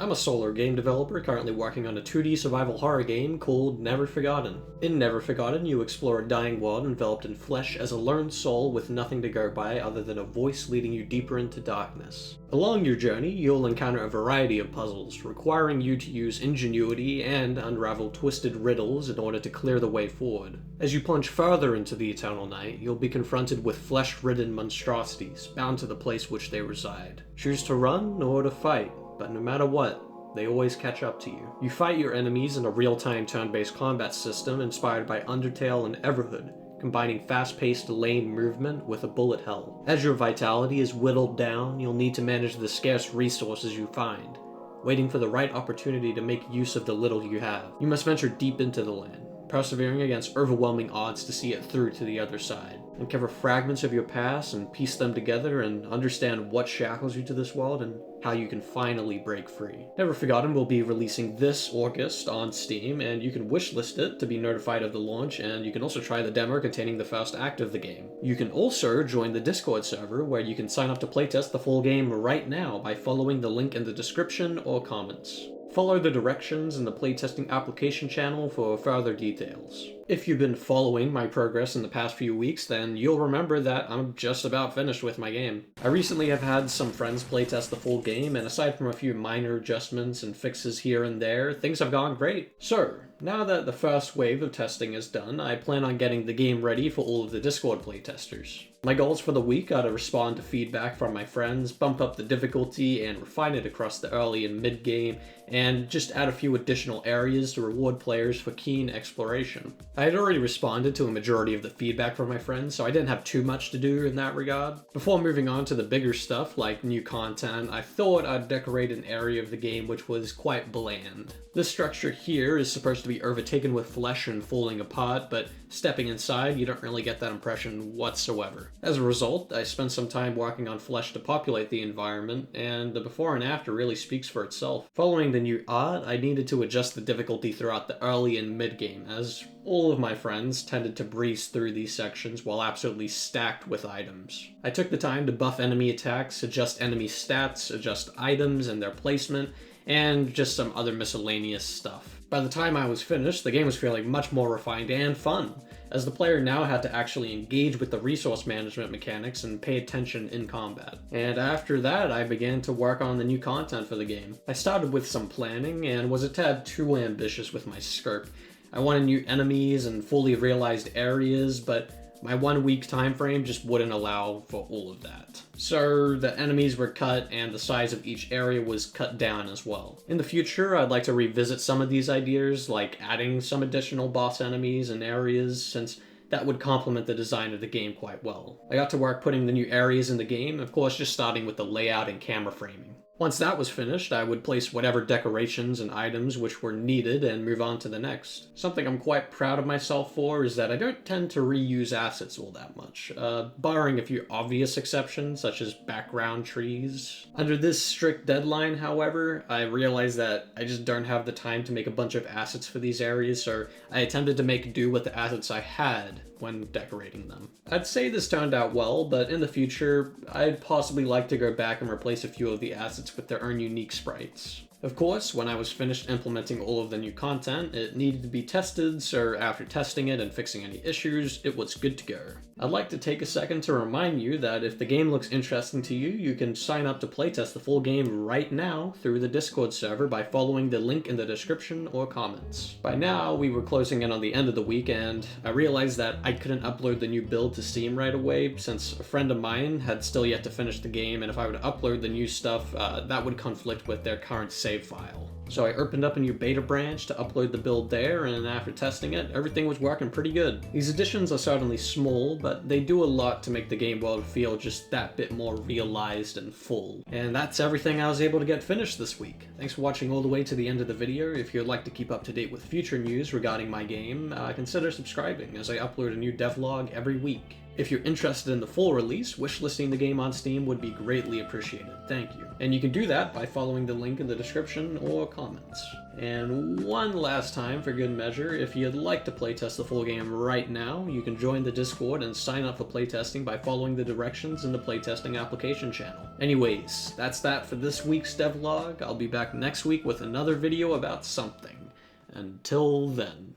I'm a solo game developer currently working on a 2D survival horror game called Never Forgotten. In Never Forgotten, you explore a dying world enveloped in flesh as a lone soul with nothing to go by other than a voice leading you deeper into darkness. Along your journey, you'll encounter a variety of puzzles, requiring you to use ingenuity and unravel twisted riddles in order to clear the way forward. As you plunge further into the eternal night, you'll be confronted with flesh-ridden monstrosities bound to the place which they reside. Choose to run or to fight, but no matter what, they always catch up to you. You fight your enemies in a real-time turn-based combat system inspired by Undertale and Everhood, combining fast-paced lane movement with a bullet hell. As your vitality is whittled down, you'll need to manage the scarce resources you find, waiting for the right opportunity to make use of the little you have. You must venture deep into the land, persevering against overwhelming odds to see it through to the other side. Uncover fragments of your past and piece them together and understand what shackles you to this world and how you can finally break free. Never Forgotten will be releasing this August on Steam, and you can wishlist it to be notified of the launch, and you can also try the demo containing the first act of the game. You can also join the Discord server where you can sign up to playtest the full game right now by following the link in the description or comments. Follow the directions in the playtesting application channel for further details. If you've been following my progress in the past few weeks, then you'll remember that I'm just about finished with my game. I recently have had some friends playtest the full game, and aside from a few minor adjustments and fixes here and there, things have gone great. So, now that the first wave of testing is done, I plan on getting the game ready for all of the Discord playtesters. My goals for the week are to respond to feedback from my friends, bump up the difficulty and refine it across the early and mid game, and just add a few additional areas to reward players for keen exploration. I had already responded to a majority of the feedback from my friends, so I didn't have too much to do in that regard. Before moving on to the bigger stuff like new content, I thought I'd decorate an area of the game which was quite bland. This structure here is supposed to be overtaken with flesh and falling apart, but stepping inside, you don't really get that impression whatsoever. As a result, I spent some time working on flesh to populate the environment, and the before and after really speaks for itself. Following the new art, I needed to adjust the difficulty throughout the early and mid game, as all of my friends tended to breeze through these sections while absolutely stacked with items. I took the time to buff enemy attacks, adjust enemy stats, adjust items and their placement, and just some other miscellaneous stuff. By the time I was finished, the game was feeling much more refined and fun, as the player now had to actually engage with the resource management mechanics and pay attention in combat. And after that, I began to work on the new content for the game. I started with some planning and was a tad too ambitious with my scope. I wanted new enemies and fully realized areas, but my 1 week time frame just wouldn't allow for all of that. So the enemies were cut and the size of each area was cut down as well. In the future, I'd like to revisit some of these ideas, like adding some additional boss enemies and areas, since that would complement the design of the game quite well. I got to work putting the new areas in the game, of course just starting with the layout and camera framing. Once that was finished, I would place whatever decorations and items which were needed and move on to the next. Something I'm quite proud of myself for is that I don't tend to reuse assets all that much, barring a few obvious exceptions such as background trees. Under this strict deadline, however, I realized that I just don't have the time to make a bunch of assets for these areas, so I attempted to make do with the assets I had when decorating them. I'd say this turned out well, but in the future, I'd possibly like to go back and replace a few of the assets with their own unique sprites. Of course, when I was finished implementing all of the new content, it needed to be tested, so after testing it and fixing any issues, it was good to go. I'd like to take a second to remind you that if the game looks interesting to you, you can sign up to playtest the full game right now through the Discord server by following the link in the description or comments. By now, we were closing in on the end of the week, and I realized that I couldn't upload the new build to Steam right away since a friend of mine had still yet to finish the game, and if I were to upload the new stuff, that would conflict with their current save file. So I opened up a new beta branch to upload the build there, and after testing it, everything was working pretty good. These additions are certainly small, but they do a lot to make the game world feel just that bit more realized and full. And that's everything I was able to get finished this week. Thanks for watching all the way to the end of the video. If you'd like to keep up to date with future news regarding my game, consider subscribing as I upload a new devlog every week. If you're interested in the full release, wishlisting the game on Steam would be greatly appreciated. Thank you. And you can do that by following the link in the description or comments. And one last time, for good measure, if you'd like to playtest the full game right now, you can join the Discord and sign up for playtesting by following the directions in the playtesting application channel. Anyways, that's that for this week's devlog. I'll be back next week with another video about something. Until then.